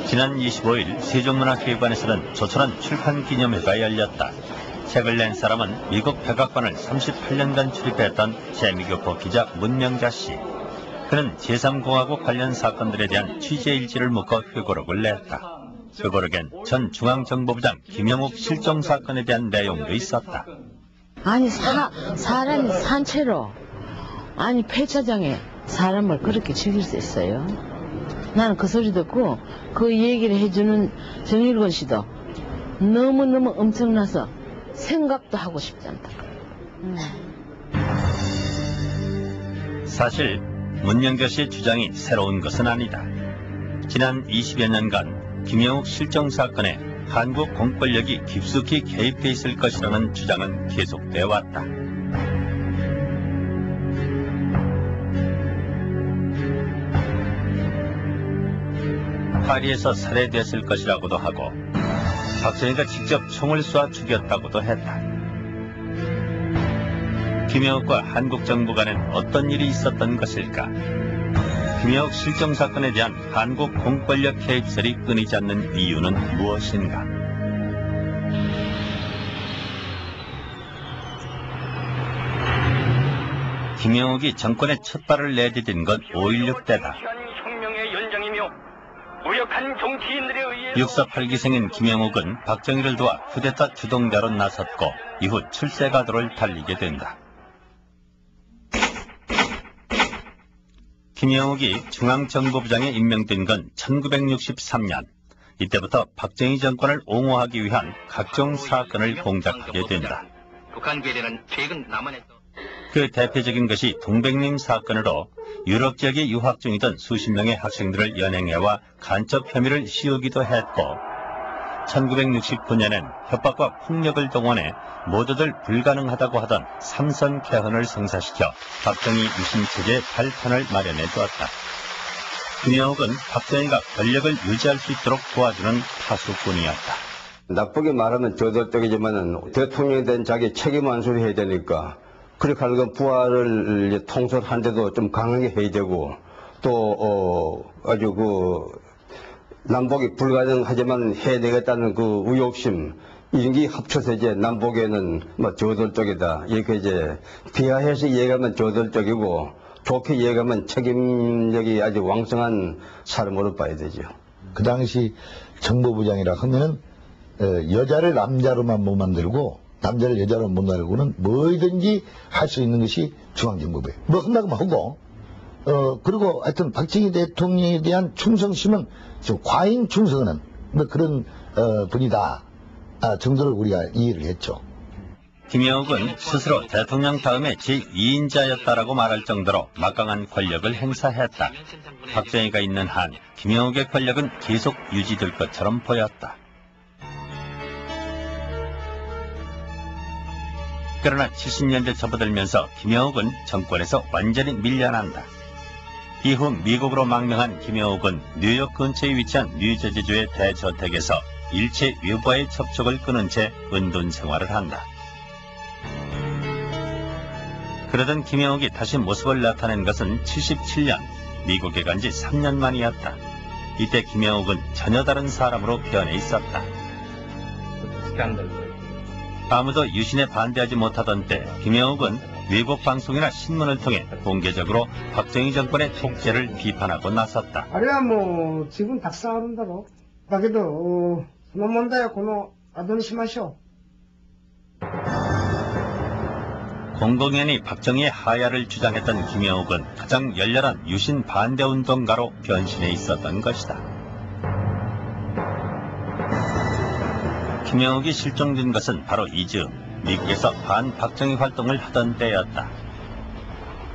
지난 25일 세종문화회관에서는 조촐한 출판기념회가 열렸다. 책을 낸 사람은 미국 백악관을 38년간 출입했던 재미교포 기자 문명자 씨. 그는 제3공화국 관련 사건들에 대한 취재일지를 묶어 회고록을 냈다. 회고록엔 전 중앙정보부장 김영욱 실종 사건에 대한 내용도 있었다. 아니 사람이 산채로 폐차장에 사람을 그렇게 죽일 수 있어요? 나는 그 소리 듣고 그 얘기를 해주는 정일권 씨도 너무너무 엄청나서 생각도 하고 싶지 않다. 사실 문명자 씨의 주장이 새로운 것은 아니다. 지난 20여 년간 김영욱 실종 사건에 한국 공권력이 깊숙이 개입돼 있을 것이라는 주장은 계속돼 왔다. 파리에서 살해됐을 것이라고도 하고 박정희가 직접 총을 쏴 죽였다고도 했다. 김영욱과 한국 정부 간엔 어떤 일이 있었던 것일까? 김영욱 실종 사건에 대한 한국 공권력 개입설이 끊이지 않는 이유는 무엇인가? 김영욱이 정권에 첫 발을 내디딘 건 5.16 때다. 육사 8기생인 김영욱은 박정희를 도와 쿠데타 주동자로 나섰고 이후 출세가도를 달리게 된다. 김영욱이 중앙정보부장에 임명된 건 1963년. 이때부터 박정희 정권을 옹호하기 위한 각종 사건을 공작하게 된다. 그 대표적인 것이 동백림 사건으로 유럽 지역에 유학 중이던 수십 명의 학생들을 연행해와 간첩 혐의를 씌우기도 했고 1969년엔 협박과 폭력을 동원해 모두들 불가능하다고 하던 삼선 개헌을 성사시켜 박정희 유신체제의 발판을 마련해 주었다. 김영욱은 박정희가 권력을 유지할 수 있도록 도와주는 파수꾼이었다. 나쁘게 말하면 저돌적이지만 대통령에 대한 자기 책임 완수를 해야 되니까 그렇게 하는 건 부하를 통솔하는데도 좀 강하게 해야 되고 또 아주 남북이 불가능하지만 해내겠다는 그 의욕심 이런 게 합쳐서 이제 남북에는 저돌적이다 이렇게 이제 비하해서 얘기하면 저돌적이고 좋게 얘기하면 책임력이 아주 왕성한 사람으로 봐야 되죠. 그 당시 정보부장이라 하면은 여자를 남자로만 못 만들고 남자를 여자로 못 만들고는 뭐든지 할 수 있는 것이 중앙정보부예요. 뭐 한다고 하고 그리고 하여튼 박정희 대통령에 대한 충성심은 과잉 충성하는 그런 분이다 정도를 우리가 이해를 했죠. 김영욱은 스스로 대통령 다음에 제2인자였다라고 말할 정도로 막강한 권력을 행사했다. 박정희가 있는 한 김영욱의 권력은 계속 유지될 것처럼 보였다. 그러나 70년대 접어들면서 김영욱은 정권에서 완전히 밀려난다. 이후 미국으로 망명한 김영욱은 뉴욕 근처에 위치한 뉴저지주의 대저택에서 일체 외부와의 접촉을 끊은 채 은둔 생활을 한다. 그러던 김영욱이 다시 모습을 나타낸 것은 77년, 미국에 간 지 3년 만이었다. 이때 김영욱은 전혀 다른 사람으로 변해 있었다. 아무도 유신에 반대하지 못하던 때 김영욱은 외국 방송이나 신문을 통해 공개적으로 박정희 정권의 독재를 비판하고 나섰다. 아래야 뭐 지금 닭사하는다로 다게도 소노몬다야 고노 아도니시마쇼. 공공연히 박정희의 하야를 주장했던 김영욱은 가장 열렬한 유신 반대 운동가로 변신해 있었던 것이다. 김영욱이 실종된 것은 바로 이즈음, 미국에서 반박정희 활동을 하던 때였다.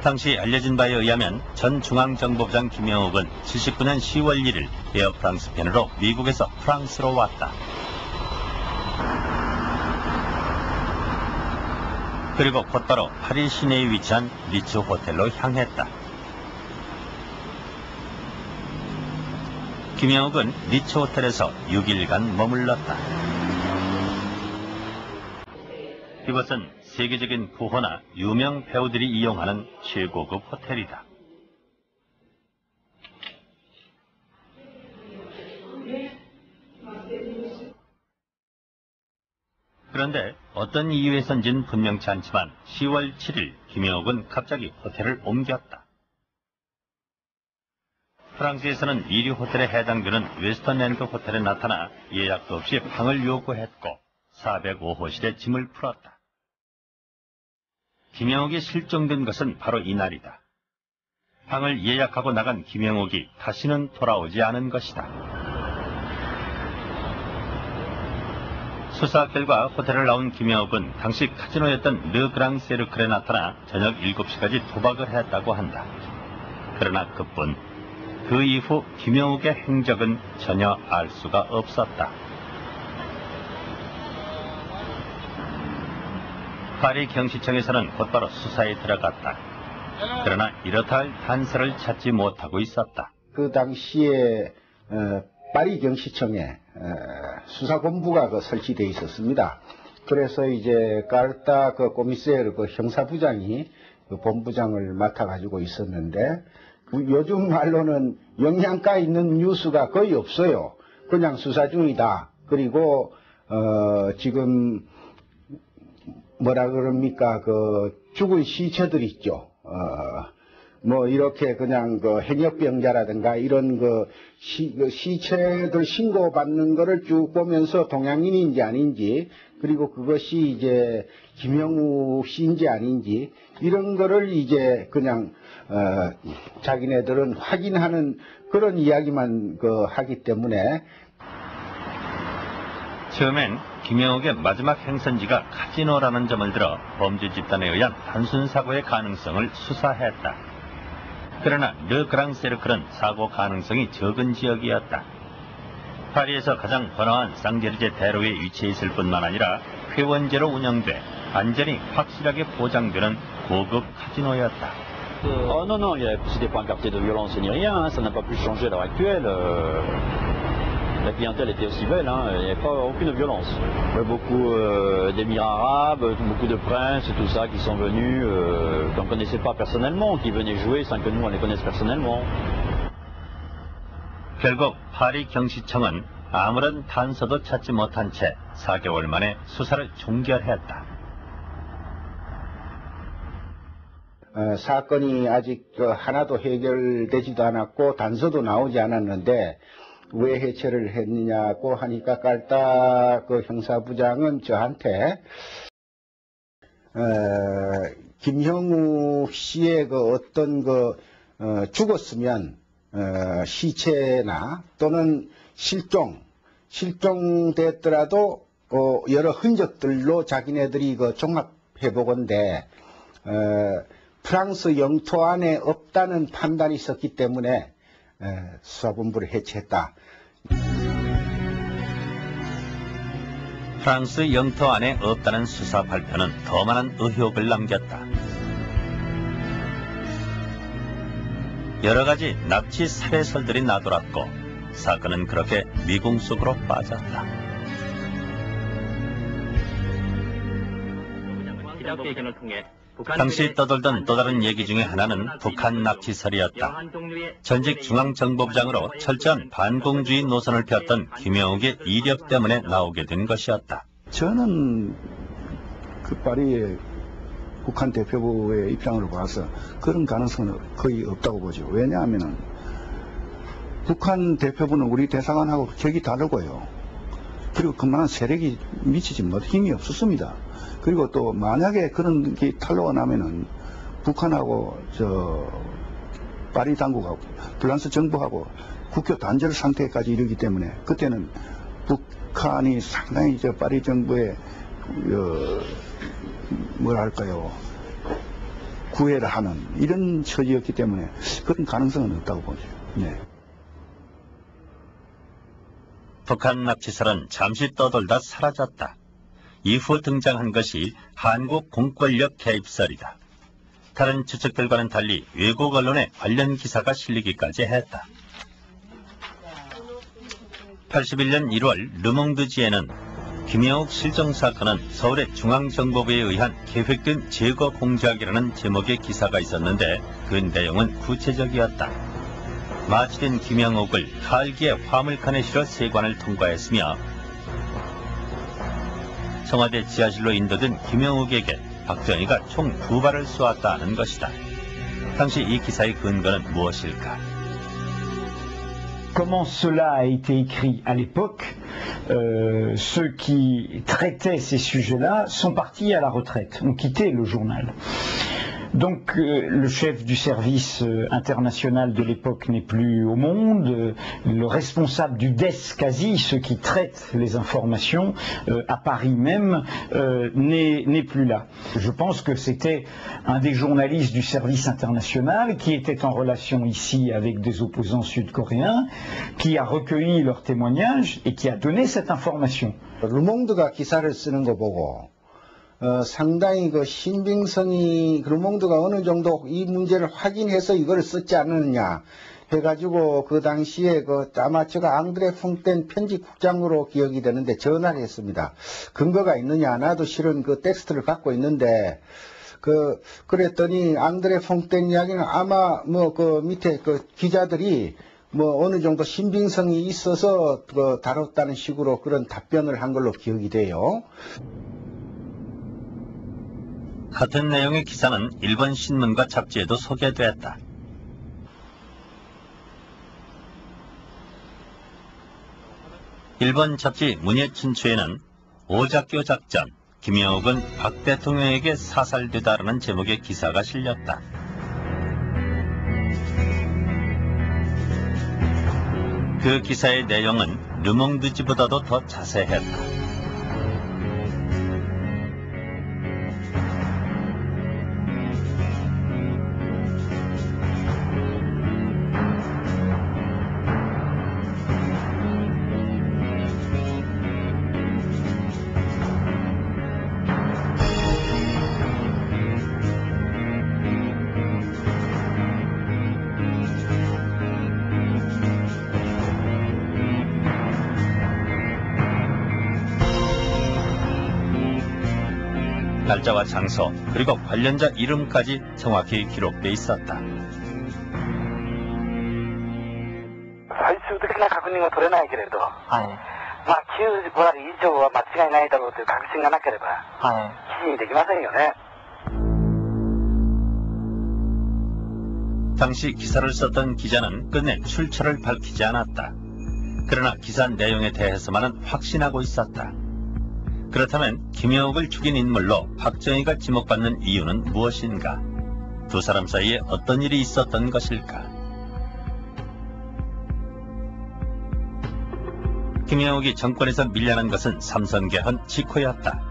당시 알려진 바에 의하면 전 중앙정보부장 김영욱은 79년 10월 1일 에어프랑스 편으로 미국에서 프랑스로 왔다. 그리고 곧바로 파리 시내에 위치한 리츠 호텔로 향했다. 김영욱은 리츠 호텔에서 6일간 머물렀다. 이곳은 세계적인 부호나 유명 배우들이 이용하는 최고급 호텔이다. 그런데 어떤 이유에선진 분명치 않지만 10월 7일 김영옥은 갑자기 호텔을 옮겼다. 프랑스에서는 1위 호텔에 해당되는 웨스턴엔드 호텔에 나타나 예약도 없이 방을 요구했고 405호실에 짐을 풀었다. 김영옥이 실종된 것은 바로 이날이다. 방을 예약하고 나간 김영옥이 다시는 돌아오지 않은 것이다. 수사 결과 호텔을 나온 김영옥은 당시 카지노였던 르그랑 세르클에 나타나 저녁 7시까지 도박을 했다고 한다. 그러나 그뿐. 그 이후 김영옥의 행적은 전혀 알 수가 없었다. 파리 경시청에서는 곧바로 수사에 들어갔다. 그러나 이렇다 할 단서를 찾지 못하고 있었다. 그 당시에 파리 경시청에 수사본부가 설치되어 있었습니다. 그래서 이제 까르타 그 코미세르 그 형사부장이 그 본부장을 맡아가지고 있었는데 요즘 말로는 영양가 있는 뉴스가 거의 없어요. 그냥 수사 중이다. 그리고 지금 뭐라 그럽니까 그 죽은 시체들 있죠. 뭐 이렇게 그냥 그 행역병자라든가 이런 그 시체들 신고받는 거를 쭉 보면서 동양인인지 아닌지 그리고 그것이 이제 김영우 씨인지 아닌지 이런 거를 이제 그냥 자기네들은 확인하는 그런 이야기만 하기 때문에 처음엔 김영옥의 마지막 행선지가 카지노라는 점을 들어 범죄 집단에 의한 단순 사고의 가능성을 수사했다. 그러나 르그랑 세르클은 사고 가능성이 적은 지역이었다. 파리에서 가장 번화한 쌍제르제 대로에 위치해 있을 뿐만 아니라 회원제로 운영돼 안전이 확실하게 보장되는 고급 카지노였다. Oh non, non, c'était pas un quartier de violence ni rien, hein, ça n'a pas pu changer à l'heure actuelle. La clientèle était aussi belle, hein, il n'y avait pas aucune violence. Beaucoup d'émirats arabes, beaucoup de princes et tout ça qui sont venus, qu'on ne connaissait pas personnellement, qui venaient jouer sans que nous on les connaisse personnellement. 결국 파리 경시청은 아무런 단서도 찾지 못한 채 4개월 만에 수사를 종결했다. 사건이 아직 하나도 해결되지도 않았고 단서도 나오지 않았는데 왜 해체를 했느냐고 하니까 까르타 그 형사부장은 저한테 김형우 씨의 그 어떤 죽었으면 시체나 또는 실종됐더라도 여러 흔적들로 자기네들이 종합해보건대 프랑스 영토 안에 없다는 판단이 있었기 때문에 수사본부를 해체했다. 프랑스 영토 안에 없다는 수사 발표는 더 많은 의혹을 남겼다. 여러 가지 납치 살해설들이 나돌았고 사건은 그렇게 미궁 속으로 빠졌다. 당시 떠돌던 또 다른 얘기 중에 하나는 북한 납치설이었다. 전직 중앙정보부장으로 철저한 반공주의 노선을 폈던 김영옥의 이력 때문에 나오게 된 것이었다. 저는 그 파리의 북한 대표부의 입장으로 봐서 그런 가능성은 거의 없다고 보죠. 왜냐하면 북한 대표부는 우리 대사관하고 격이 다르고요. 그리고 그만한 세력이 미치지 못 힘이 없었습니다. 그리고 또 만약에 그런 게 탄로가 나면은 북한하고 파리 당국하고 프랑스 정부하고 국교 단절 상태까지 이르기 때문에 그때는 북한이 상당히 파리 정부의 뭐랄까요 구애를 하는 이런 처지였기 때문에 그런 가능성은 없다고 보죠. 네. 북한 납치설은 잠시 떠돌다 사라졌다. 이후 등장한 것이 한국 공권력 개입설이다. 다른 추측들과는 달리 외국 언론에 관련 기사가 실리기까지 했다. 81년 1월 르몽드지에는 김영옥 실종 사건은 서울의 중앙정보부에 의한 계획된 제거 공작이라는 제목의 기사가 있었는데 그 내용은 구체적이었다. 마취된 김영옥을 카알기의 화물칸에 실어 세관을 통과했으며 청와대 지하실로 인도된 김영욱에게 박정희가 총 2발을 쏘았다는 것이다. 당시 이 기사의 근거는 무엇일까? Comment cela a été écrit à l'époque, ceux qui traitaient ces sujets-là sont partis à la retraite, ont quitté le journal. Donc le chef du service international de l'époque n'est plus au monde, le responsable du DES quasi, ceux qui traitent les informations à Paris même, n'est plus là. Je pense que c'était un des journalistes du service international qui était en relation ici avec des opposants sud-coréens, qui a recueilli leurs témoignages et qui a donné cette information. 르몽드가 기사를 쓰는 거 보고 상당히 그 신빙성이 르몽드가 어느 정도 이 문제를 확인해서 이걸 썼지 않느냐 해가지고 그 당시에 그 아마 제가 앙드레 퐁텐 편집국장으로 기억이 되는데 전화를 했습니다. 근거가 있느냐? 나도 실은 그 텍스트를 갖고 있는데 그랬더니 앙드레 퐁텐 이야기는 아마 뭐 그 밑에 그 기자들이 뭐 어느 정도 신빙성이 있어서 그 다뤘다는 식으로 그런 답변을 한 걸로 기억이 돼요. 같은 내용의 기사는 일본 신문과 잡지에도 소개됐다. 일본 잡지 문예춘추에는 오작교 작전, 김영욱은 박 대통령에게 사살되다라는 제목의 기사가 실렸다. 그 기사의 내용은 르몽드지보다도 더 자세했다. 날짜와 장소, 그리고 관련자 이름까지 정확히 기록돼 있었다. 最終的な確認は取れないけれど、まあ95割以上は間違いないだろうという確信がなければ、記事にできませんよね。 당시 기사를 썼던 기자는 끝내 출처를 밝히지 않았다. 그러나 기사 내용에 대해서만은 확신하고 있었다. 그렇다면 김영욱을 죽인 인물로 박정희가 지목받는 이유는 무엇인가? 두 사람 사이에 어떤 일이 있었던 것일까? 김영욱이 정권에서 밀려난 것은 삼선개헌 직후였다.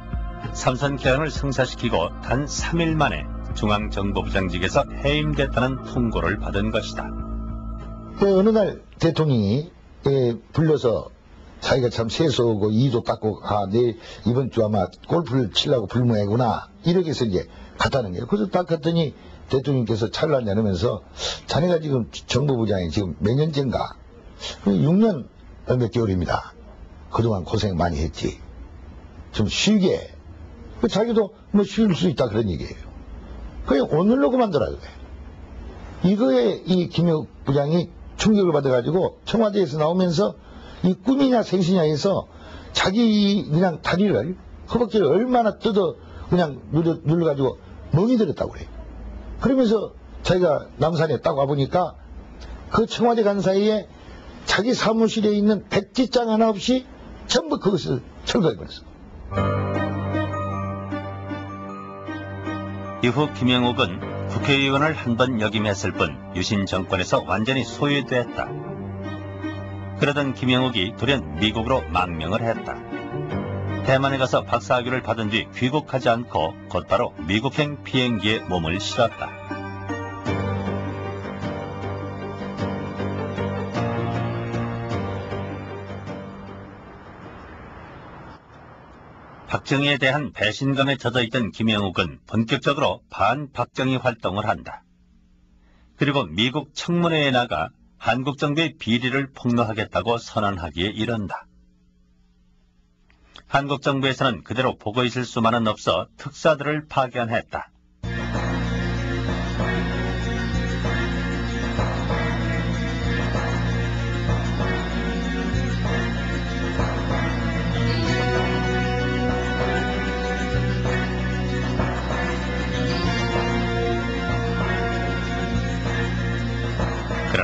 삼선개헌을 성사시키고 단 3일 만에 중앙정보부장직에서 해임됐다는 통고를 받은 것이다. 어느 날 대통령이 불러서 자기가 참 세수하고 이도 닦고 내 이번 주 아마 골프를 치려고 불모해구나 이렇게 해서 이제 갔다는 거예요. 그래서 딱 갔더니 대통령께서 차를 한잔 하면서 자네가 지금 정보부장이 지금 몇 년째인가 6년 몇 개월입니다. 그동안 고생 많이 했지. 좀 쉬게. 자기도 뭐 쉴 수 있다 그런 얘기예요. 그냥 오늘로 그만둬라 그래. 이거에 이 김영욱 부장이 충격을 받아가지고 청와대에서 나오면서 이 꿈이냐 생시냐 해서 자기 그냥 다리를 허벅지를 얼마나 뜯어 그냥 눌러가지고 멍이 들었다고 그래요. 그러면서 자기가 남산에 딱 와보니까 그 청와대 간 사이에 자기 사무실에 있는 백지장 하나 없이 전부 그것을 철거해버렸어. 이후 김영욱은 국회의원을 한 번 역임했을 뿐 유신 정권에서 완전히 소외됐다. 그러던 김영욱이 돌연 미국으로 망명을 했다. 대만에 가서 박사학위를 받은 뒤 귀국하지 않고 곧바로 미국행 비행기에 몸을 실었다. 박정희에 대한 배신감에 젖어있던 김영욱은 본격적으로 반박정희 활동을 한다. 그리고 미국 청문회에 나가 한국 정부의 비리를 폭로하겠다고 선언하기에 이른다. 한국 정부에서는 그대로 보고 있을 수만은 없어 특사들을 파견했다.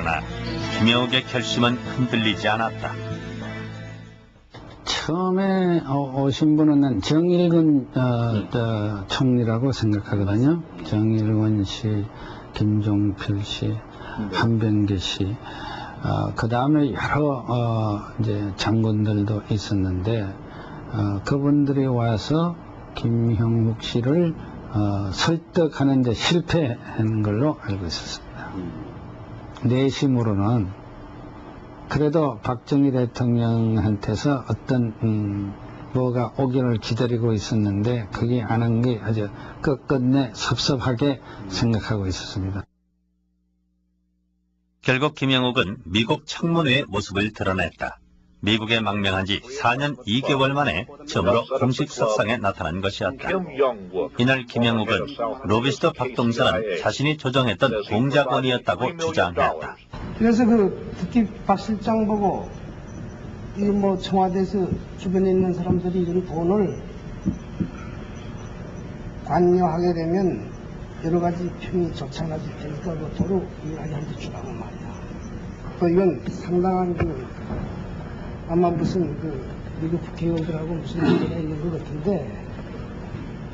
그러나 김영욱의 결심은 흔들리지 않았다. 처음에 오신 분은 난 정일근 총리라고 생각하거든요. 정일원 씨, 김종필 씨, 한병계 씨, 그 다음에 여러 이제 장군들도 있었는데 그분들이 와서 김형욱 씨를 설득하는 데 실패한 걸로 알고 있었습니다. 내심으로는 그래도 박정희 대통령한테서 어떤 뭐가 오기를 기다리고 있었는데 그게 안 한 게 아주 끝끝내 섭섭하게 생각하고 있었습니다. 결국 김영욱은 미국 청문회의 모습을 드러냈다. 미국에 망명한 지 4년 2개월 만에 처음으로 공식 석상에 나타난 것이었다. 이날 김영욱은 로비스트 박동선은 자신이 조정했던 공작원이었다고 주장했다. 그래서 그 특히 박 실장 보고 이 뭐 청와대에서 주변에 있는 사람들이 이런 돈을 관여하게 되면 여러 가지 평이 좋잖아질 테니까 그 도로 이야기한테 주라고 말이야. 또 이건 상당한 아마 무슨 미국 국회의원들하고 무슨 문제가 있는 것 같은데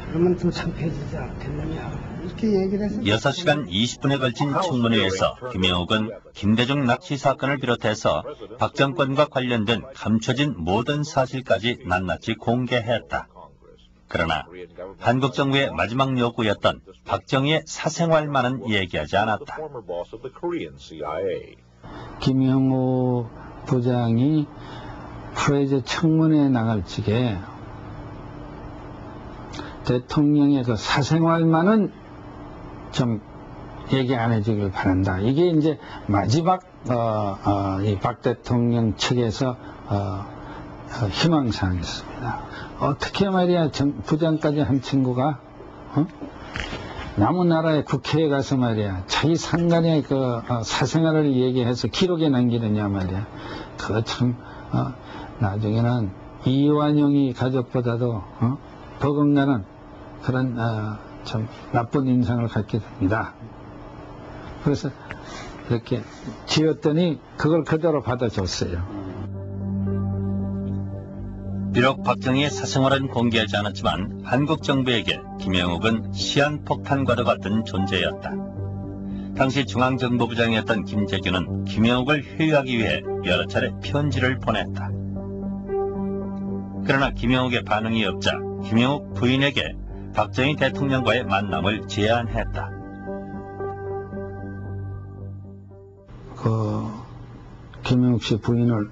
그러면 더 창피해지지 않겠느냐 이렇게 얘기를 해서 6시간 20분에 걸친 청문회에서 김영욱은 김대중 납치 사건을 비롯해서 박 정권과 관련된 감춰진 모든 사실까지 낱낱이 공개했다. 그러나 한국 정부의 마지막 요구였던 박정희의 사생활만은 얘기하지 않았다. 김영욱 부장이 프레이저 청문회에 나갈 적에 대통령의 그 사생활만은 좀 얘기 안 해주길 바란다. 이게 이제 마지막 이 박 대통령 측에서 희망사항이었습니다. 어떻게 말이야 부장까지 한 친구가 남은 나라의 국회에 가서 말이야 자기 상간의 그 사생활을 얘기해서 기록에 남기느냐 말이야. 그거 참 나중에는 이완용이 가족보다도 버금가는 그런 참 나쁜 인상을 갖게 됩니다. 그래서 이렇게 지었더니 그걸 그대로 받아줬어요. 비록 박정희의 사생활은 공개하지 않았지만 한국 정부에게 김영욱은 시한폭탄과도 같은 존재였다. 당시 중앙정보부장이었던 김재규는 김영욱을 회유하기 위해 여러 차례 편지를 보냈다. 그러나 김영욱의 반응이 없자 김영욱 부인에게 박정희 대통령과의 만남을 제안했다. 김영욱 씨 부인을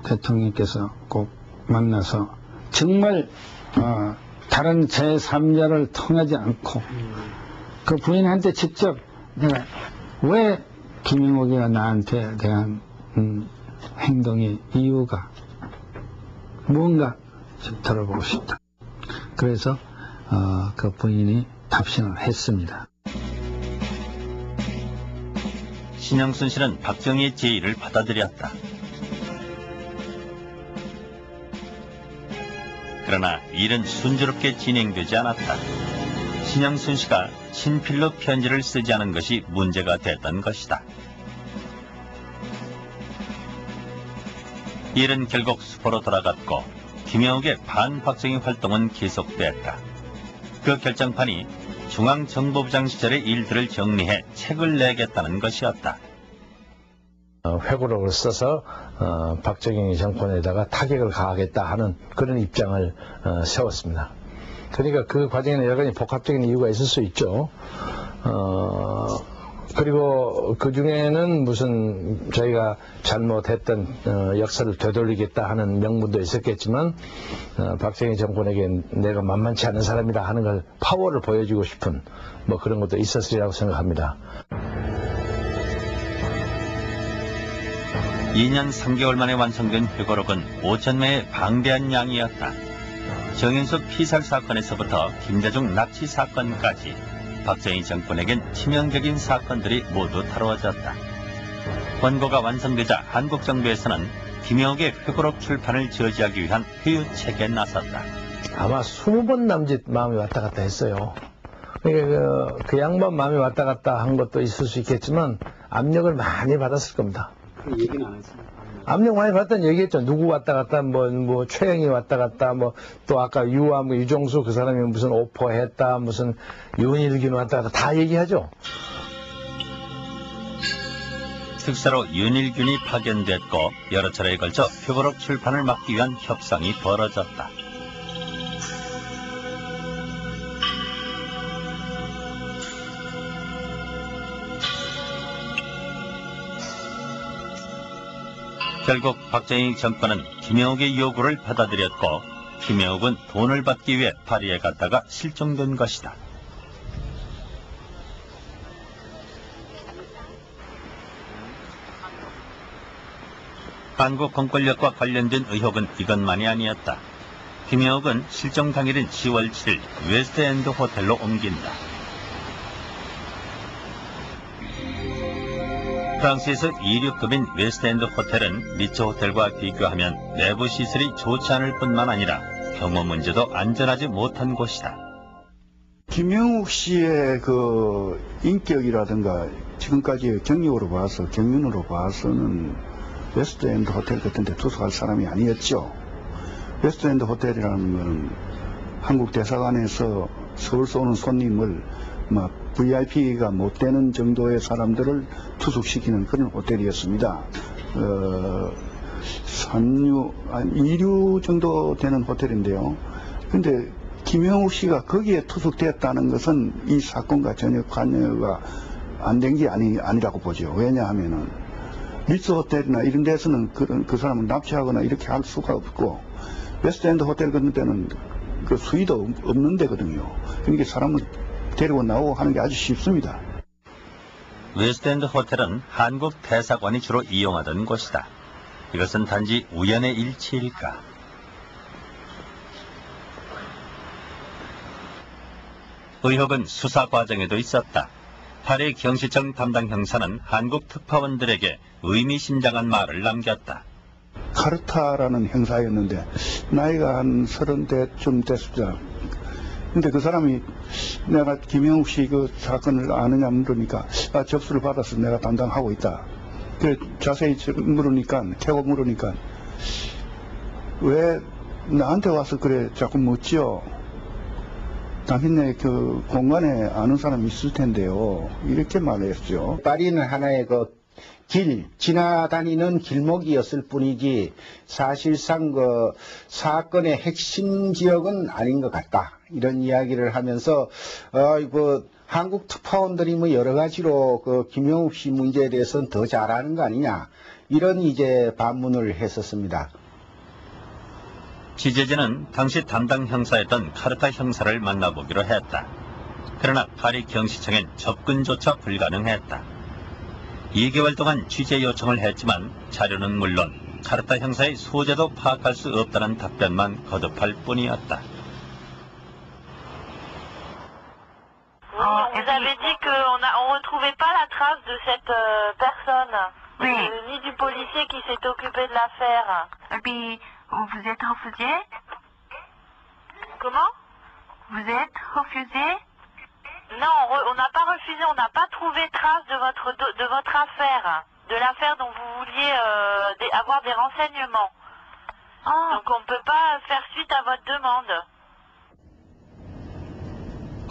대통령께서 꼭 만나서 정말 다른 제3자를 통하지 않고 그 부인한테 직접 내가 왜 김영욱이 나한테 대한 행동의 이유가 뭔가 좀 들어보고 싶다. 그래서 그 부인이 답신을 했습니다. 신영순 씨는 박정희의 제의를 받아들였다. 그러나 일은 순조롭게 진행되지 않았다. 신영순 씨가 친필로 편지를 쓰지 않은 것이 문제가 됐던 것이다. 일은 결국 수포로 돌아갔고 김영욱의 반박정희 활동은 계속됐다. 그 결정판이 중앙정보부장 시절의 일들을 정리해 책을 내겠다는 것이었다. 회고록을 써서 박정희 정권에다가 타격을 가하겠다 하는 그런 입장을 세웠습니다. 그러니까 그 과정에는 여러 가지 복합적인 이유가 있을 수 있죠. 그리고 그 중에는 무슨 저희가 잘못했던 역사를 되돌리겠다 하는 명분도 있었겠지만 박정희 정권에게 내가 만만치 않은 사람이라 하는 걸 파워를 보여주고 싶은 뭐 그런 것도 있었으리라고 생각합니다. 2년 3개월 만에 완성된 회고록은 5,000매의 방대한 양이었다. 정인숙 피살 사건에서부터 김대중 납치 사건까지 박정희 정권에겐 치명적인 사건들이 모두 다루어졌다. 원고가 완성되자 한국 정부에서는 김영욱의 회고록 출판을 저지하기 위한 회유책에 나섰다. 아마 20번 남짓 마음이 왔다 갔다 했어요. 그러니까 그 양반 마음이 왔다 갔다 한 것도 있을 수 있겠지만 압력을 많이 받았을 겁니다. 그 얘기는 안 했어요. 압력 많이 받았다는 얘기했죠. 누구 왔다 갔다, 뭐, 최영이 왔다 갔다, 또 아까 유정수 그 사람이 무슨 오퍼 했다, 무슨 윤일균 왔다 갔다 다 얘기하죠. 특사로 윤일균이 파견됐고 여러 차례에 걸쳐 표보록 출판을 막기 위한 협상이 벌어졌다. 결국 박정희 정권은 김영옥의 요구를 받아들였고 김영옥은 돈을 받기 위해 파리에 갔다가 실종된 것이다. 한국 공권력과 관련된 의혹은 이것만이 아니었다. 김영옥은 실종 당일인 10월 7일 웨스트엔드 호텔로 옮긴다. 프랑스에서 2류급인 웨스트엔드 호텔은 리츠 호텔과 비교하면 내부 시설이 좋지 않을 뿐만 아니라 경호 문제도 안전하지 못한 곳이다. 김영욱 씨의 그 인격이라든가 지금까지의 경력으로 봐서, 경륜으로 봐서는 웨스트엔드 호텔 같은 데 투숙할 사람이 아니었죠. 웨스트엔드 호텔이라는 것은 한국 대사관에서 서울서 오는 손님을 VIP가 못 되는 정도의 사람들을 투숙시키는 그런 호텔이었습니다. 2류 정도 되는 호텔인데요. 근데 김영욱 씨가 거기에 투숙되었다는 것은 이 사건과 전혀 관여가 안 된 게 아니라고 보죠. 왜냐하면은 리츠 호텔이나 이런 데서는 그 사람을 납치하거나 이렇게 할 수가 없고, 웨스트엔드 호텔 같은 데는 그 수위도 없는 데거든요. 그러니까 사람을 데리고 나오고 하는 게 아주 쉽습니다. 웨스트엔드 호텔은 한국 대사관이 주로 이용하던 곳이다. 이것은 단지 우연의 일치일까? 의혹은 수사 과정에도 있었다. 파리 경시청 담당 형사는 한국 특파원들에게 의미심장한 말을 남겼다. 카르타라는 형사였는데 나이가 한 30대쯤 됐습니다. 근데 그 사람이 내가 김영욱 씨 그 사건을 아느냐 물으니까 접수를 받아서 내가 담당하고 있다. 그래 자세히 물으니까, 캐고 물으니까 왜 나한테 와서 그래 자꾸 묻지요? 당신네 그 공간에 아는 사람이 있을 텐데요. 이렇게 말했죠. 파리는 하나의 지나다니는 길목이었을 뿐이지 사실상 그 사건의 핵심 지역은 아닌 것 같다. 이런 이야기를 하면서 한국 특파원들이 뭐 여러 가지로 그 김영욱 씨 문제에 대해서는 더 잘 아는 거 아니냐. 이런 이제 반문을 했었습니다. 취재진은 당시 담당 형사였던 카르타 형사를 만나보기로 했다. 그러나 파리 경시청엔 접근조차 불가능했다. 2개월 동안 취재 요청을 했지만 자료는 물론 카르타 형사의 소재도 파악할 수 없다는 답변만 거듭할 뿐이었다. Vous avez dit qu'on ne retrouvait pas la trace de cette personne, ni du policier qui s'est occupé de l'affaire. Et puis, vous êtes refusé? Comment? Vous êtes refusé? Non, on n'a pas refusé, on n'a pas trouvé trace de votre affaire, de l'affaire dont vous vouliez avoir des renseignements. Donc on ne peut pas faire suite à votre demande.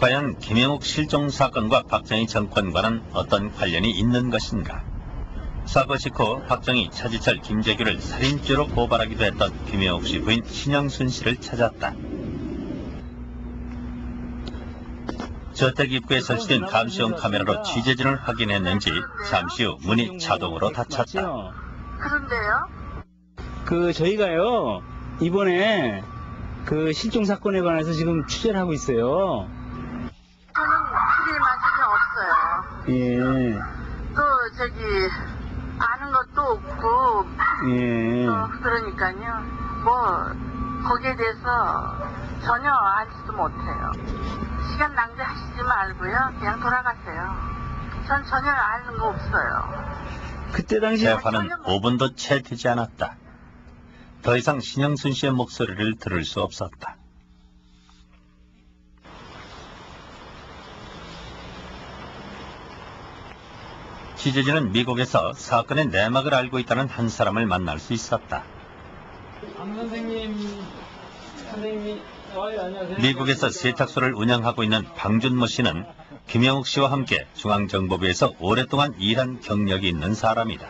과연 김영욱 실종 사건과 박정희 정권과는 어떤 관련이 있는 것인가? 사고 직후 박정희, 차지철, 김재규를 살인죄로 고발하기도 했던 김영욱 씨 부인 신영순 씨를 찾았다. 저택 입구에 설치된 감시용 카메라로 취재진을 확인했는지 잠시 후 문이 자동으로 닫혔다. 그런데요? 저희가요, 이번에 그 실종 사건에 관해서 지금 취재를 하고 있어요. 틀린 말씀이 없어요. 예. 또 아는 것도 없고, 예. 그러니까요. 거기에 대해서 전혀 알지도 못해요. 시간 낭비하시지 말고요. 그냥 돌아가세요. 전 전혀 아는 거 없어요. 그때 당시 대화는 5분도 채 되지 않았다. 더 이상 신영순 씨의 목소리를 들을 수 없었다. 취재진은 미국에서 사건의 내막을 알고 있다는 한 사람을 만날 수 있었다. 선생님이 미국에서 세탁소를 운영하고 있는 방준모 씨는 김영욱 씨와 함께 중앙정보부에서 오랫동안 일한 경력이 있는 사람이다.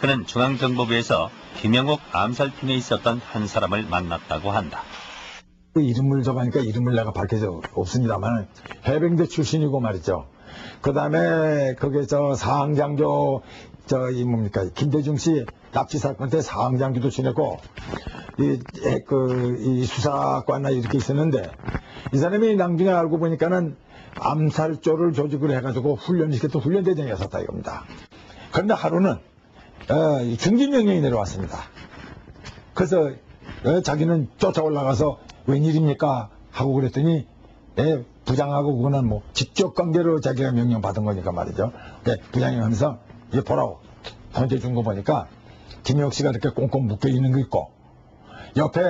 그는 중앙정보부에서 김영욱 암살팀에 있었던 한 사람을 만났다고 한다. 그 이름을 적으니까 이름을 내가 밝혀져 없습니다만 해병대 출신이고 말이죠. 그 다음에 거기서 사항장교 김대중 씨 납치 사건 때 사항장교도 지냈고 이 수사관이나 이렇게 있었는데 이 사람이 나중에 알고 보니까는 암살조를 조직을 해가지고 훈련시켰던 훈련대장이었었다 이겁니다. 그런데 하루는 중진명령이 내려왔습니다. 그래서 자기는 쫓아 올라가서 웬일입니까 하고 그랬더니 부장하고 그거는 뭐 직접 관계로 자기가 명령 받은 거니까 말이죠. 부장이 하면서 이제 보라고 던져준 거 보니까 김영욱 씨가 이렇게 꽁꽁 묶여 있는 게 있고 옆에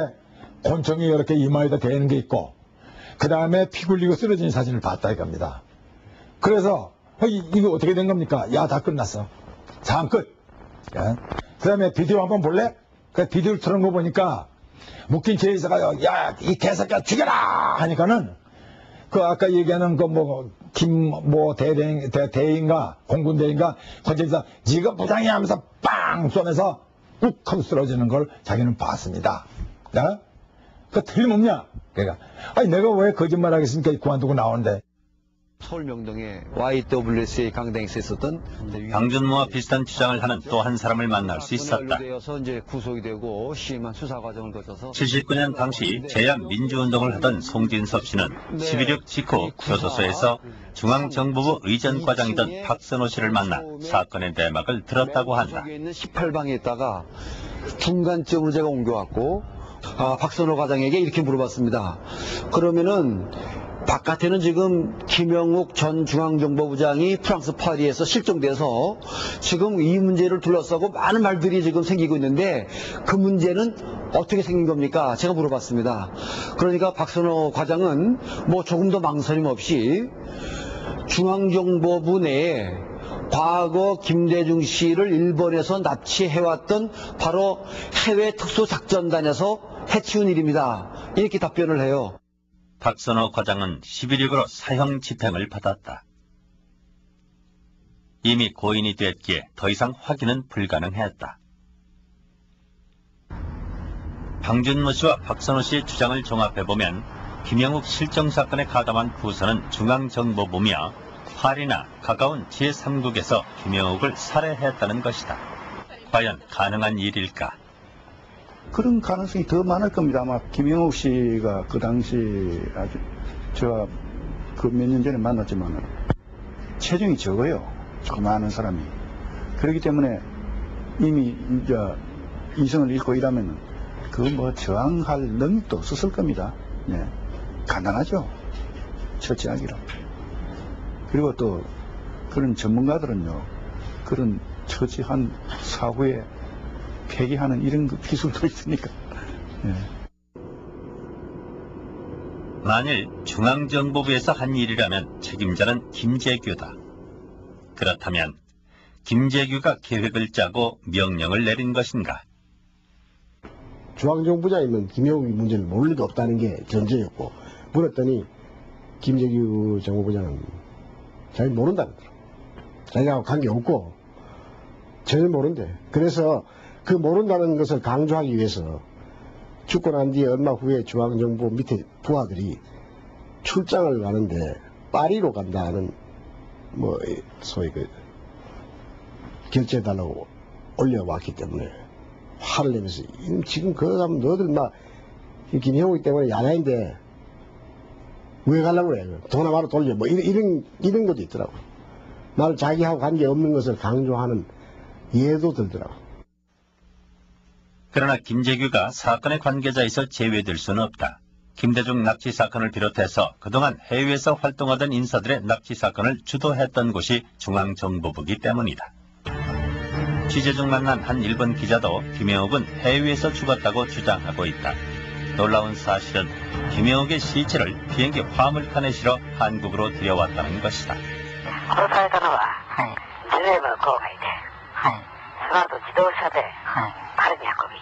권총이 이렇게 이마에다 대는 게 있고 그 다음에 피 굴리고 쓰러진 사진을 봤다 이겁니다. 그래서 이거 어떻게 된 겁니까? 야, 다 끝났어. 상황 끝. 그 다음에 비디오 한번 볼래? 그 비디오를 틀은 거 보니까 묶인 제의사가 야, 이 개새끼야 죽여라 하니까는 그 아까 얘기하는 대인가 공군대인가 거기서 네가 부장이야 하면서 빵 쏘면서 욱 하고 쓰러지는 걸 자기는 봤습니다. 그 틀림없냐? 그러니까 아니 내가 왜 거짓말 하겠습니까? 그만두고 나오는데. 서울 명동에 YWCA 강당에서 있었던 방준모와 비슷한 주장을 하는 또 한 사람을 만날 수 있었다. 이제 구속이 되고 심한 수사 과정을 거쳐서 79년 당시 제야 민주운동을 하던 송진섭 씨는 11.6 직후 교도소에서 중앙정보부 의전과장이던 박선호 씨를 만나 사건의 내막을 들었다고 한다. 18방에 있다가 중간쯤으로 제가 옮겨왔고 박선호 과장에게 이렇게 물어봤습니다. 그러면은 바깥에는 지금 김영욱 전 중앙정보부장이 프랑스 파리에서 실종돼서 지금 이 문제를 둘러싸고 많은 말들이 지금 생기고 있는데 그 문제는 어떻게 생긴 겁니까? 제가 물어봤습니다. 그러니까 박선호 과장은 뭐 조금도 망설임 없이 중앙정보부 내에 과거 김대중 씨를 일본에서 납치해왔던 바로 해외 특수작전단에서 해치운 일입니다. 이렇게 답변을 해요. 박선호 과장은 11.6으로 사형 집행을 받았다. 이미 고인이 됐기에 더 이상 확인은 불가능했다. 방준모 씨와 박선호 씨의 주장을 종합해보면 김영욱 실종 사건에 가담한 부서는 중앙정보부며 파리나 가까운 제3국에서 김영욱을 살해했다는 것이다. 과연 가능한 일일까? 그런 가능성이 더 많을 겁니다. 아마 김영욱 씨가 그 당시 아주 제가 그 몇 년 전에 만났지만 체중이 적어요. 많은 사람이. 그렇기 때문에 이미 이제 이성을 잃고 이러면 그 뭐 저항할 능력도 없었을 겁니다. 예. 간단하죠. 처치하기로. 그리고 또 그런 전문가들은요. 그런 처치한 사후에 폐기하는 이런 기술도 있으니까. 예. 만일 중앙정보부에서 한 일이라면 책임자는 김재규다. 그렇다면 김재규가 계획을 짜고 명령을 내린 것인가? 중앙정보부장이면 김영욱이 문제를 모를 리가 없다는 게 전제였고 물었더니 김재규 정보부장은 자기 모른다는 거죠. 자기하고 관계없고 전혀 모른대. 그래서 그 모른다는 것을 강조하기 위해서 죽고 난 뒤에 얼마 후에 중앙정보 밑에 부하들이 출장을 가는데 파리로 간다는 뭐 소위 그 결제해달라고 올려왔기 때문에 화를 내면서 지금 그거 가면 너들 막 김형욱이 때문에 야단인데 왜 가려고 그래? 동남아로 돌려 뭐 이런 것도 있더라고. 나를 자기하고 관계없는 것을 강조하는 예도 들더라고. 그러나 김재규가 사건의 관계자에서 제외될 수는 없다. 김대중 납치 사건을 비롯해서 그동안 해외에서 활동하던 인사들의 납치 사건을 주도했던 곳이 중앙정보부이기 때문이다. 취재 중 만난 한 일본 기자도 김영욱은 해외에서 죽었다고 주장하고 있다. 놀라운 사실은 김영욱의 시체를 비행기 화물칸에 실어 한국으로 들여왔다는 것이다. 殺されたのは、ジュネーブの郊外で、その後自動車でパリに運び、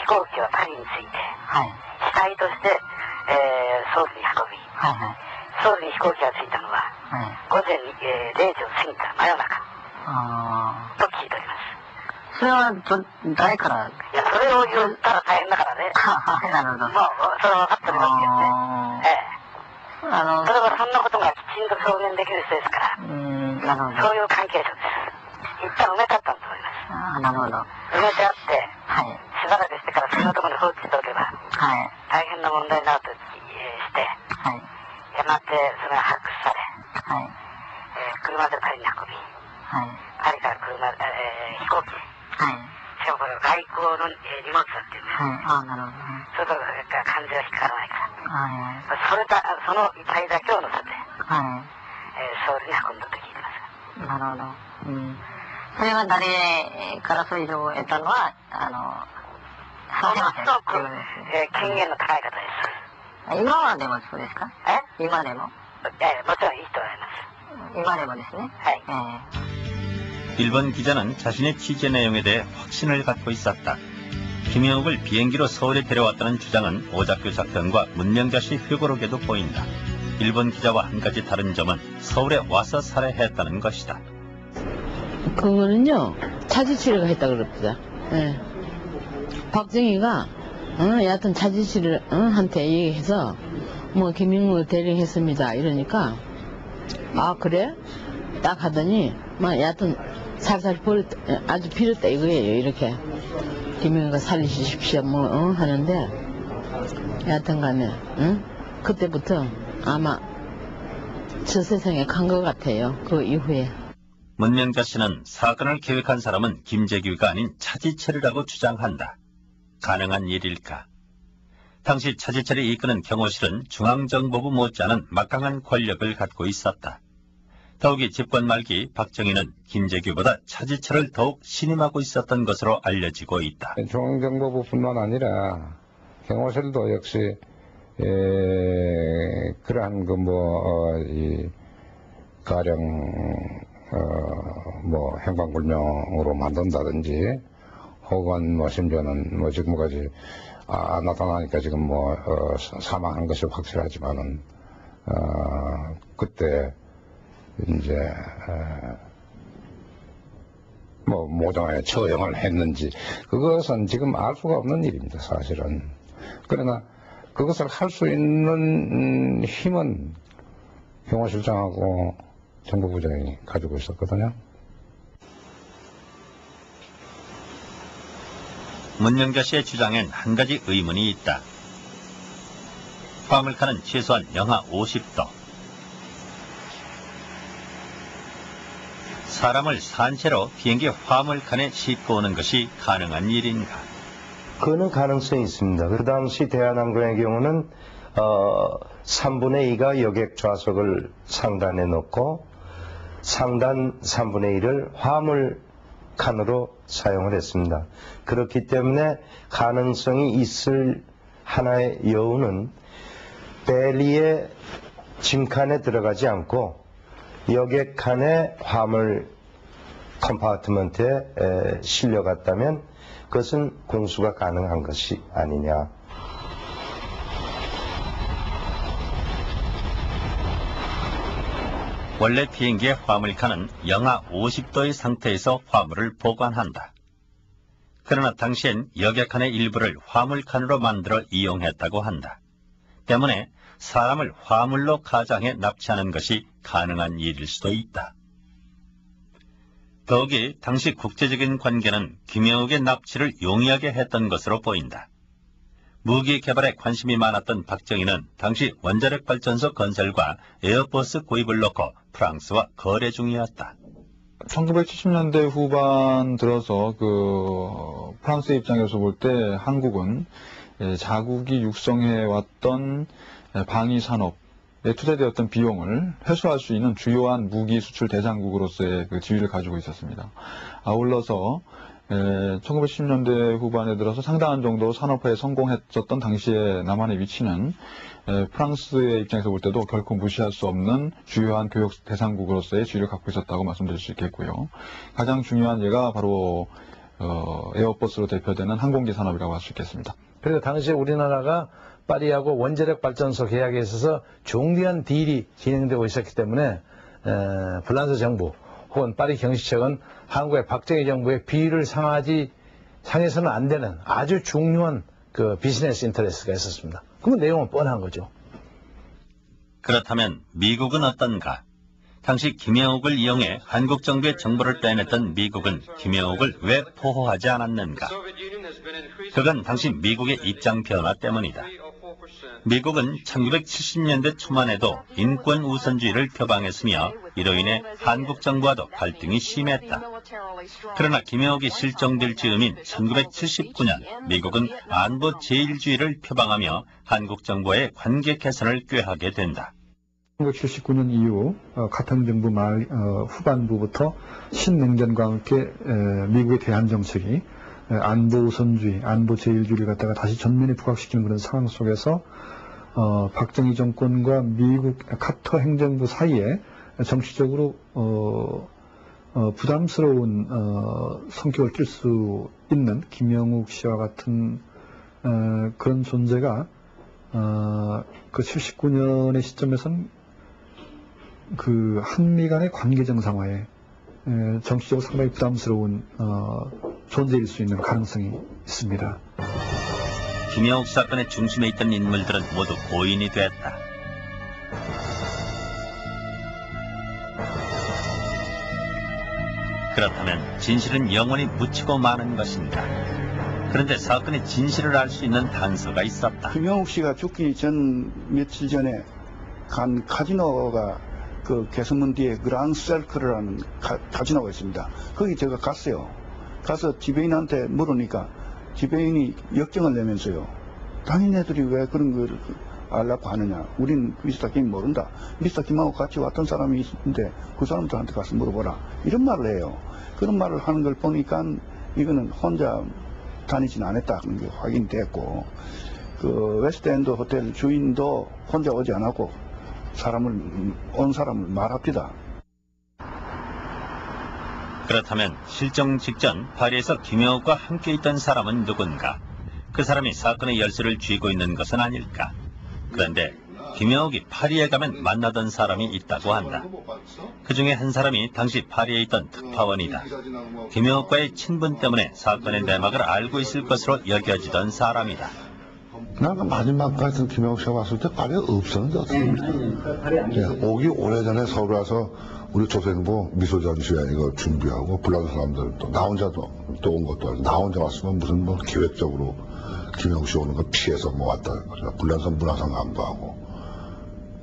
飛行機はパリに着いて、死体として、ソウルに運び、ソウルに飛行機が着いたのは、午前0時を過ぎた真夜中と聞いております。それは誰から？いや、それを言ったら大変だからね。なるほど。もう、それは分かっておりますけどね。それはそんなことがきちんと証言できる人ですから、そういう関係者です。一旦埋めてあったんだと思います。なるほど。埋めてあって、しばらくしてからそのところに放置しておけば、大変な問題になるとして、やがてそれが発掘され、車でパリに運び、パリから飛行機、しかもこれ外交の荷物だっていうんです。なるほど。それと漢字は引っかからないから。その遺体だけを乗せて、ソウルに運んだと聞いてます。なるほど。それは誰からそういう情報を得たのは、ものすごく、権限の高い方です。今はでもそうですか？今でも？もちろんいい人はいます。今でもですね。일본 기자는 자신의 취재 내용에 대해 확신을 갖고 있었다. 김영욱을 비행기로 서울에 데려왔다는 주장은 오작교 작전과 문명자 씨 회고록에도 보인다. 일본 기자와 한 가지 다른 점은 서울에 와서 살해했다는 것이다. 그거는요, 차지치료가 했다 그럽니다. 네. 박정희가 여하튼 차지치료 한테 얘기해서 뭐 김영욱을 대령했습니다 이러니까 아 그래? 딱 하더니 막 여하튼 살살 버렸다, 아주 빌었다 이거예요. 이렇게 김영욱을 살리십시오 뭐 하는데 여하튼 간에 그때부터 아마 저 세상에 간 것 같아요. 그 이후에. 문명자 씨는 사건을 계획한 사람은 김재규가 아닌 차지철이라고 주장한다. 가능한 일일까? 당시 차지철이 이끄는 경호실은 중앙정보부 못지않은 막강한 권력을 갖고 있었다. 더욱이 집권 말기 박정희는 김재규보다 차지철을 더욱 신임하고 있었던 것으로 알려지고 있다. 중앙정보부뿐만 아니라 경호실도 역시 그러한 가령 행방불명으로 만든다든지 혹은 심지어는 지금까지 안 나타나니까 지금 사망한 것이 확실하지만은 그때 이제 모종의 처형을 했는지 그것은 지금 알 수가 없는 일입니다, 사실은. 그러나 그것을 할 수 있는 힘은 경호실장하고 정보부장이 가지고 있었거든요. 문명자 씨의 주장엔 한 가지 의문이 있다. 화물칸은 최소한 영하 50도. 사람을 산채로 비행기 화물칸에 싣고 오는 것이 가능한 일인가? 그는 가능성이 있습니다. 그 당시 대한항공의 경우는 3분의 2가 여객 좌석을 상단에 놓고 상단 3분의 1을 화물칸으로 사용을 했습니다. 그렇기 때문에 가능성이 있을 하나의 여우는 벨리의 짐칸에 들어가지 않고 여객칸에 화물 컴파트먼트에 실려갔다면 그것은 공수가 가능한 것이 아니냐. 원래 비행기의 화물칸은 영하 50도의 상태에서 화물을 보관한다. 그러나 당시엔 여객칸의 일부를 화물칸으로 만들어 이용했다고 한다. 때문에 사람을 화물로 가장해 납치하는 것이 가능한 일일 수도 있다. 더욱이 당시 국제적인 관계는 김영욱의 납치를 용이하게 했던 것으로 보인다. 무기 개발에 관심이 많았던 박정희는 당시 원자력 발전소 건설과 에어버스 구입을 놓고 프랑스와 거래 중이었다. 1970년대 후반 들어서 프랑스 입장에서 볼 때 한국은 자국이 육성해왔던 방위 산업에 투자되었던 비용을 회수할 수 있는 주요한 무기 수출 대상국으로서의 지위를 가지고 있었습니다. 아울러서 1910년대 후반에 들어서 상당한 정도 산업화에 성공했었던 당시의 남한의 위치는 프랑스의 입장에서 볼 때도 결코 무시할 수 없는 주요한 교역 대상국으로서의 지위를 갖고 있었다고 말씀드릴 수 있겠고요. 가장 중요한 예가 바로 에어버스로 대표되는 항공기 산업이라고 할 수 있겠습니다. 그리고 당시에 우리나라가 파리하고 원자력 발전소 계약에 있어서 중대한 딜이 진행되고 있었기 때문에 프랑스 정부 혹은 파리 경시청은 한국의 박정희 정부의 비위를 상해서는 안 되는 아주 중요한 그 비즈니스 인터레스가 있었습니다. 그러면 내용은 뻔한 거죠. 그렇다면 미국은 어떤가? 당시 김영옥을 이용해 한국 정부의 정보를 빼냈던 미국은 김영옥을 왜 포호하지 않았는가? 그건 당시 미국의 입장 변화 때문이다. 미국은 1970년대 초반에도 인권 우선주의를 표방했으며 이로 인해 한국 정부와도 갈등이 심했다. 그러나 김영옥이 실종될 즈음인 1979년 미국은 안보 제일주의를 표방하며 한국 정부와의 관계 개선을 꾀하게 된다. 1979년 이후 카터 정부 말 후반부부터 신냉전과 함께 미국의 대한 정책이 안보 우선주의, 안보 제일주의를 갖다가 다시 전면에 부각시키는 그런 상황 속에서 박정희 정권과 미국 카터 행정부 사이에 정치적으로 부담스러운 성격을 띨 수 있는 김영욱 씨와 같은 그런 존재가 그 79년의 시점에선 그 한미 간의 관계 정상화에 정치적으로 상당히 부담스러운 존재일 수 있는 가능성이 있습니다. 김영욱 사건의 중심에 있던 인물들은 모두 고인이 됐다. 그렇다면 진실은 영원히 묻히고 마는 것인가? 그런데 사건의 진실을 알 수 있는 단서가 있었다. 김영욱 씨가 죽기 전 며칠 전에 간 카지노가 그 개선문 뒤에 그랑셀크라는 카지노가 있습니다. 거기 제가 갔어요. 가서 지배인한테 물으니까 지배인이 역정을 내면서요. 당인네들이 왜 그런 걸 알라고 하느냐. 우린 미스터 김 모른다. 미스터 김하고 같이 왔던 사람이 있는데 그 사람들한테 가서 물어보라. 이런 말을 해요. 그런 말을 하는 걸 보니까 이거는 혼자 다니진 않았다는 게 확인됐고, 그 웨스트엔드 호텔 주인도 혼자 오지 않았고 온 사람을 말합니다. 그렇다면 실종 직전 파리에서 김영욱과 함께 있던 사람은 누군가? 그 사람이 사건의 열쇠를 쥐고 있는 것은 아닐까? 그런데 김영욱이 파리에 가면 만나던 사람이 있다고 한다. 그 중에 한 사람이 당시 파리에 있던 특파원이다. 김영욱과의 친분 때문에 사건의 내막을 알고 있을 것으로 여겨지던 사람이다. 난 마지막까지 김영욱 씨가 왔을 때 파리에 없었는데 어떻게 오기 오래전에 서울 와서 우리 조선일보 미소전시회 이거 준비하고 불러온 사람들 또 나 혼자도 또 온 것도 아니고 나 혼자 왔으면 무슨 뭐 기획적으로 김영욱 씨 오는 거 피해서 뭐 왔다. 불란선 문화상 간부하고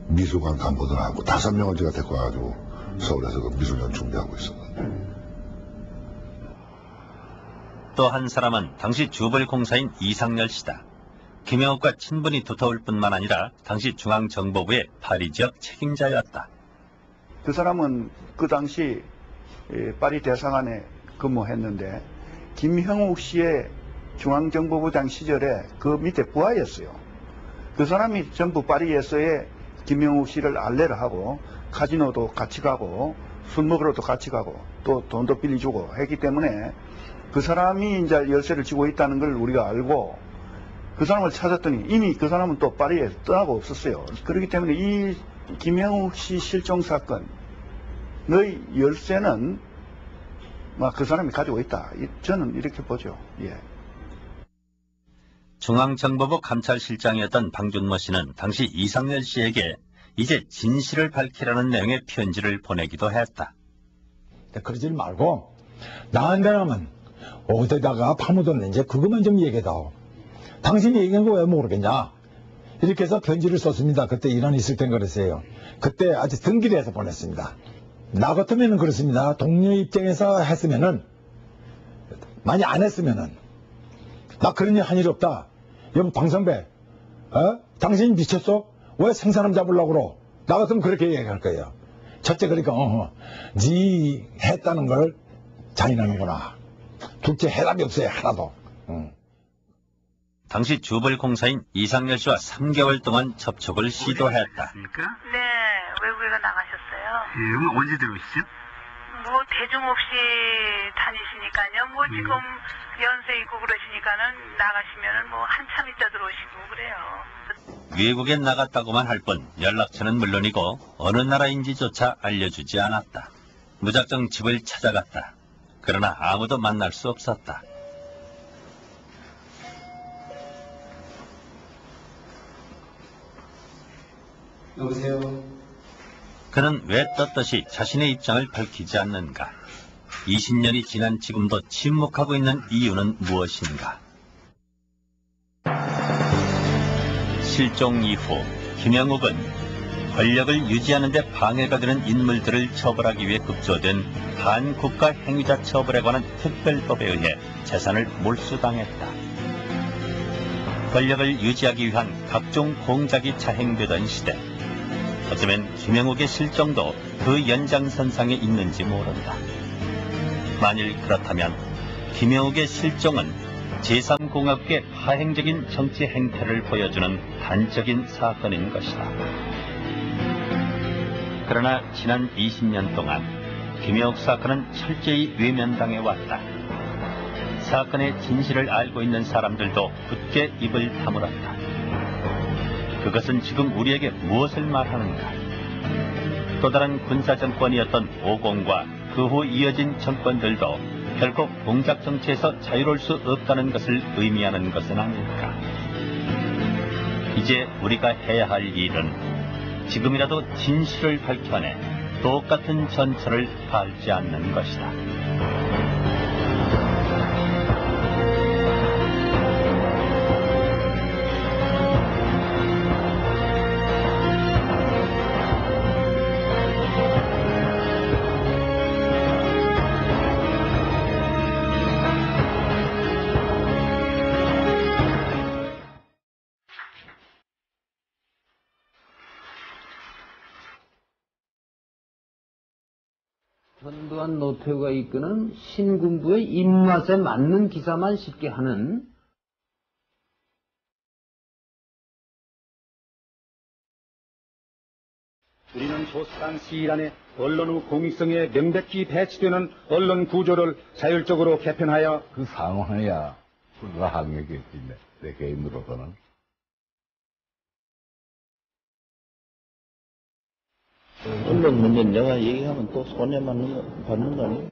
미술관 간부들하고 5명을 제가 데리고 와가지고 서울에서 그 미술전 준비하고 있었는데. 또 한 사람은 당시 주벌공사인 이상열 씨다. 김영욱과 친분이 두터울 뿐만 아니라 당시 중앙정보부의 파리 지역 책임자였다. 그 사람은 그 당시 파리 대사관에 근무했는데 김형욱 씨의 중앙정보부장 시절에 그 밑에 부하였어요. 그 사람이 전부 파리에서의 김형욱 씨를 알레를 하고 카지노도 같이 가고 술 먹으러도 같이 가고 또 돈도 빌려주고 했기 때문에 그 사람이 이제 열쇠를 쥐고 있다는 걸 우리가 알고 그 사람을 찾았더니 이미 그 사람은 또 파리에 떠나고 없었어요. 그렇기 때문에 이 김영욱 씨 실종 사건의 열쇠는 그 사람이 가지고 있다. 저는 이렇게 보죠. 예. 중앙정보부 감찰실장이었던 방준모 씨는 당시 이상열 씨에게 이제 진실을 밝히라는 내용의 편지를 보내기도 했다. 그러지 말고 나한테는 어디다가 파묻었는지 그것만 좀 얘기해다오. 당신이 얘기한 거 왜 모르겠냐. 이렇게 해서 편지를 썼습니다. 그때 이란에 있을 땐 그랬어요. 그때 아주 등기를 해서 보냈습니다. 나 같으면 그렇습니다. 동료 입장에서 했으면은, 많이 안 했으면은, 나 그런 일 한 일 없다. 여보 방선배, 당신이 미쳤어? 왜 생사람 잡으려고 그러? 나 같으면 그렇게 얘기할 거예요. 첫째 그러니까 네 했다는 걸 자인하는구나. 둘째 해답이 없어요, 하나도. 당시 주벌공사인 이상열 씨와 3개월 동안 접촉을 시도했다. 네, 외국에 나가셨어요. 예, 그럼 언제 들어오시죠? 뭐 대중 없이 다니시니까요. 뭐 지금 연세 있고 그러시니까는 나가시면은 뭐 한참 있다 들어오시고 그래요. 외국에 나갔다고만 할 뿐 연락처는 물론이고 어느 나라인지조차 알려주지 않았다. 무작정 집을 찾아갔다. 그러나 아무도 만날 수 없었다. 여보세요? 그는 왜 떳떳이 자신의 입장을 밝히지 않는가? 20년이 지난 지금도 침묵하고 있는 이유는 무엇인가? 실종 이후 김영욱은 권력을 유지하는 데 방해가 되는 인물들을 처벌하기 위해 급조된 반국가 행위자 처벌에 관한 특별법에 의해 재산을 몰수당했다. 권력을 유지하기 위한 각종 공작이 자행되던 시대, 어쩌면 김영욱의 실종도 그 연장선상에 있는지 모른다. 만일 그렇다면 김영욱의 실종은 제3공화국의 파행적인 정치 행태를 보여주는 단적인 사건인 것이다. 그러나 지난 20년 동안 김영욱 사건은 철저히 외면당해 왔다. 사건의 진실을 알고 있는 사람들도 굳게 입을 다물었다. 그것은 지금 우리에게 무엇을 말하는가? 또 다른 군사정권이었던 오공과 그 후 이어진 정권들도 결국 공작 정치에서 자유로울 수 없다는 것을 의미하는 것은 아닐까? 이제 우리가 해야 할 일은 지금이라도 진실을 밝혀내 똑같은 전철을 밟지 않는 것이다. 전두환 노태우가 이끄는 신군부의 입맛에 맞는 기사만 쉽게 하는 우리는 조사한 시일 안에 언론 후 공익성에 명백히 배치되는 언론 구조를 자율적으로 개편하여 그 상황이야 불가항력이었지 내 개인으로서는. 언론 문제는 내가 얘기하면 또 손해 받는 거 아니에요?